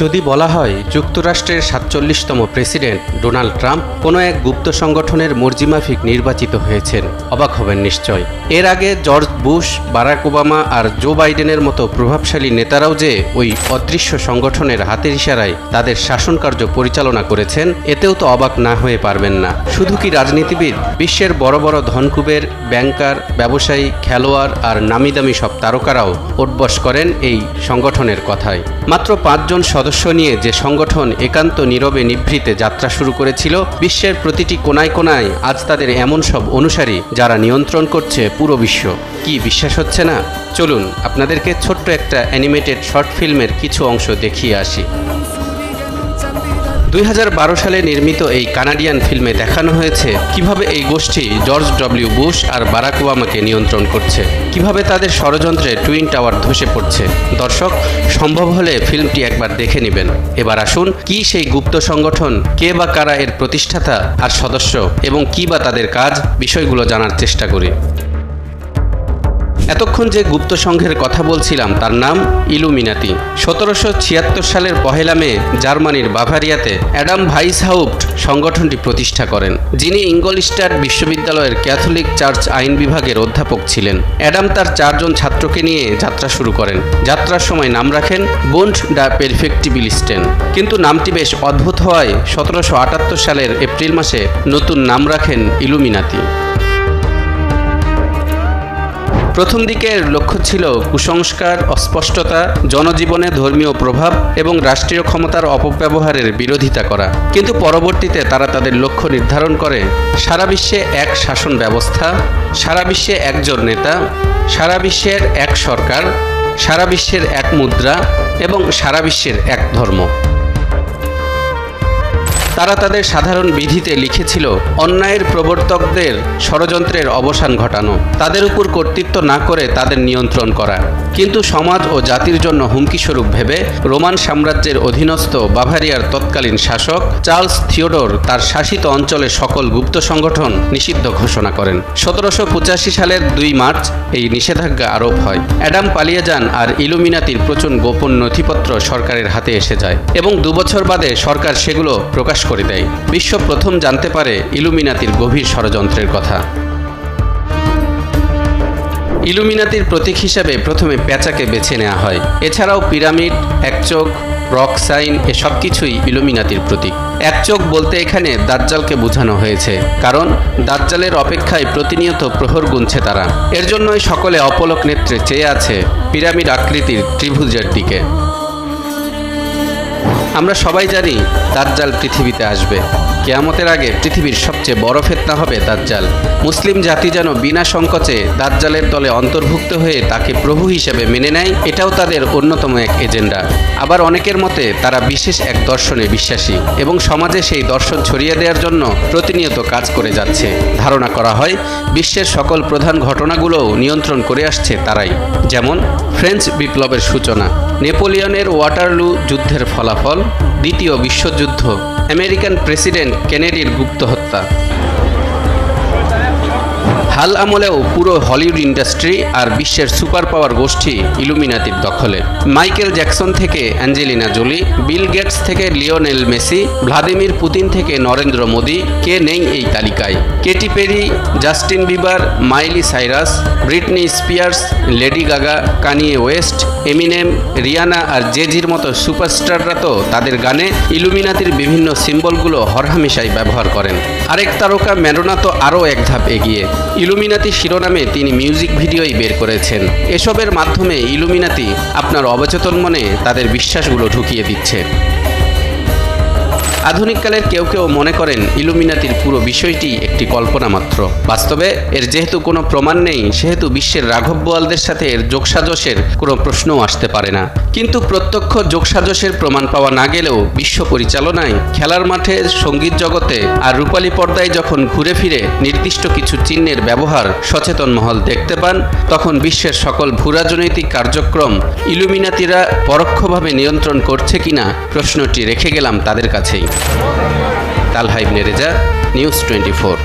যদি বলা হয় যুক্তরাষ্ট্রের ৪৭তম প্রেসিডেন্ট ডোনাল্ড ট্রাম্প কোনো এক গুপ্ত সংগঠনের মর্জিমাফিক নির্বাচিত হয়েছেন, অবাক হবেন নিশ্চয়। এর আগে জর্জ বুশ, বারাক ওবামা আর জো বাইডেনের মতো প্রভাবশালী নেতারাও যে ওই অদৃশ্য সংগঠনের হাতের ইশারায় তাদের শাসনকার্য পরিচালনা করেছেন, এতেও তো অবাক না হয়ে পারবেন না। শুধু কি রাজনীতিবিদ, বিশ্বের বড় বড় ধনকুবের, ব্যাংকার, ব্যবসায়ী, খেলোয়াড় আর নামিদামি সব তারকারাও ওঠবস করেন এই সংগঠনের কথায়। মাত্র ৫ জন সদস্য নিয়ে যে সংগঠন একান্ত নীরবে নিভৃতে যাত্রা শুরু করেছিল, বিশ্বের প্রতিটি কোনায় কোনায় আজ তাদের এমন সব অনুসারী যারা নিয়ন্ত্রণ করছে পুরো বিশ্ব। কি বিশ্বাস হচ্ছে না? চলুন আপনাদেরকে ছোট্ট একটা অ্যানিমেটেড শর্ট ফিল্মের কিছু অংশ দেখিয়ে আসি। ২০১২ সালে নির্মিত এই কানাডিয়ান ফিল্মে দেখানো হয়েছে কিভাবে এই গোষ্ঠী জর্জ ডব্লিউ বুশ আর বারাক ওবামাকে নিয়ন্ত্রণ করছে, কিভাবে তাদের ষড়যন্ত্রে টুইন টাওয়ার ধসে পড়ছে। দর্শক, সম্ভব হলে ফিল্মটি একবার দেখে নেবেন। এবার আসুন, কি সেই গুপ্ত সংগঠন, কে বা কারা এর প্রতিষ্ঠাতা আর সদস্য, এবং কি বা তাদের কাজ, বিষয়গুলো জানার চেষ্টা করি। এতক্ষণ যে গুপ্ত সংঘের কথা বলছিলাম তার নাম ইলুমিনাতি। ১৭৭৬ সালের ১ মে জার্মানির বাভারিয়াতে অ্যাডাম ভাইসহাউপ্ট সংগঠনটি প্রতিষ্ঠা করেন, যিনি ইঙ্গলস্টাড বিশ্ববিদ্যালয়ের ক্যাথলিক চার্চ আইন বিভাগের অধ্যাপক ছিলেন। অ্যাডাম তার ৪ জন ছাত্রকে নিয়ে যাত্রা শুরু করেন। যাত্রার সময় নাম রাখেন বুন্ড দ্য পেরফেক্টিবিলিস্টেন, কিন্তু নামটি বেশ অদ্ভুত হওয়ায় ১৭৭৮ সালের এপ্রিল মাসে নতুন নাম রাখেন ইলুমিনাতি। প্রথম দিকের লক্ষ্য ছিল কুসংস্কার, অস্পষ্টতা, জনজীবনে ধর্মীয় প্রভাব এবং রাষ্ট্রীয় ক্ষমতার অপব্যবহারের বিরোধিতা করা। কিন্তু পরবর্তীতে তারা তাদের লক্ষ্য নির্ধারণ করে সারা বিশ্বে এক শাসন ব্যবস্থা, সারা বিশ্বে একজন নেতা, সারা বিশ্বের এক সরকার, সারা বিশ্বের এক মুদ্রা এবং সারা বিশ্বের এক ধর্ম। তারা তাদের সাধারণ বিধিতে লিখেছিল অন্যায়ের প্রবর্তকদের ষড়যন্ত্রের অবসান ঘটানো, তাদের উপর কর্তৃত্ব না করে তাদের নিয়ন্ত্রণ করা। কিন্তু সমাজ ও জাতির জন্য হুমকিস্বরূপ ভেবে রোমান সাম্রাজ্যের অধীনস্থ বাভারিয়ার তৎকালীন শাসক চার্লস থিওডোর তার শাসিত অঞ্চলের সকল গুপ্ত সংগঠন নিষিদ্ধ ঘোষণা করেন। ১৭৮৫ সালের ২ মার্চ এই নিষেধাজ্ঞা আরোপ হয়। অ্যাডাম পালিয়ে যান আর ইলুমিনাতির প্রচুর গোপন নথিপত্র সরকারের হাতে এসে যায় এবং ২ বছর বাদে সরকার সেগুলো প্রকাশ করে দেয়। বিশ্ব প্রথম জানতে পারে ইলুমিনাতির গভীর ষড়যন্ত্রের কথা। ইলুমিনাতির প্রতীক হিসাবে প্রথমে পেঁচাকে বেছে নেওয়া হয়। এছাড়াও পিরামিড, একচোখ, রক সাইন এসব কিছুই ইলুমিনাতির প্রতীক। একচোখ বলতে এখানে দাজ্জালকে বোঝানো হয়েছে, কারণ দাজ্জালের অপেক্ষায় প্রতিনিয়ত প্রহর গুনছে তারা। এর জন্যই সকলে অপলক নেত্রে চেয়ে আছে পিরামিড আকৃতির ত্রিভুজের দিকে। আমরা সবাই জানি দাজ্জাল পৃথিবীতে আসবে। কিয়ামতের আগে পৃথিবীর সবচেয়ে বড় ফিতনা হবে দাজ্জাল। মুসলিম জাতি যেন বিনা সংকোচে দাজ্জালের দলে অন্তর্ভুক্ত হয়ে তাকে প্রভু হিসেবে মেনে নেয়, এটাও তাদের অন্যতম এক এজেন্ডা। আবার অনেকের মতে তারা বিশেষ এক দর্শনে বিশ্বাসী এবং সমাজে সেই দর্শন ছড়িয়ে দেওয়ার জন্য প্রতিনিয়ত কাজ করে যাচ্ছে। ধারণা করা হয় বিশ্বের সকল প্রধান ঘটনাগুলোও নিয়ন্ত্রণ করে আসছে তারাই, যেমন ফ্রেঞ্চ বিপ্লবের সূচনা, নেপোলিয়নের ওয়াটারলু যুদ্ধের ফলাফল, দ্বিতীয় বিশ্বযুদ্ধ, আমেরিকান প্রেসিডেন্ট কেনেডির গুপ্ত হত্যা। হাল আমলেও পুরো হলিউড ইন্ডাস্ট্রি আর বিশ্বের সুপার পাওয়ার গোষ্ঠী ইলুমিনাতির দখলে। মাইকেল জ্যাকসন থেকে অ্যাঞ্জেলিনা জোলি, বিল গেটস থেকে লিওনেল মেসি, ভ্লাদিমির পুতিন থেকে নরেন্দ্র মোদি, কে নেই এই তালিকায়? Katy Perry, Justin Bieber, Miley Cyrus, Britney Spears, Lady Gaga, Kanye West, Eminem, Rihanna আর জে-জির মতো সুপারস্টাররা তো তাদের গানে ইলুমিনাতির বিভিন্ন সিম্বলগুলো হরহামেশাই ব্যবহার করেন। আরেক তারকা ম্যাডোনা তো আরও এক ধাপ এগিয়ে। ইলুমিনাতি শিরোনামে তিনি মিউজিক ভিডিওই বের করেছেন। এসবের মাধ্যমে ইলুমিনাতি আপনার অবচেতন মনে তাদের বিশ্বাসগুলো ঢুকিয়ে দিচ্ছে। আধুনিককালের কেউ কেউ মনে করেন ইলুমিনাতির পুরো বিষয়টি একটি কল্পনা মাত্র। বাস্তবে এর যেহেতু কোনো প্রমাণ নেই, সেহেতু বিশ্বের রাঘব বোয়ালদের সাথে এর যোগসাজশের কোনো প্রশ্নও আসতে পারে না। কিন্তু প্রত্যক্ষ যোগসাজশের প্রমাণ পাওয়া না গেলেও বিশ্ব পরিচালনায়, খেলার মাঠে, সঙ্গীত জগতে আর রূপালী পর্দায় যখন ঘুরে ফিরে নির্দিষ্ট কিছু চিহ্নের ব্যবহার সচেতন মহল দেখতে পান, তখন বিশ্বের সকল ভূরাজনৈতিক কার্যক্রম ইলুমিনাতিরা পরোক্ষভাবে নিয়ন্ত্রণ করছে কিনা প্রশ্নটি রেখে গেলাম তাদের কাছেই। তালহা ইবনে রেজা, নিউজ 24।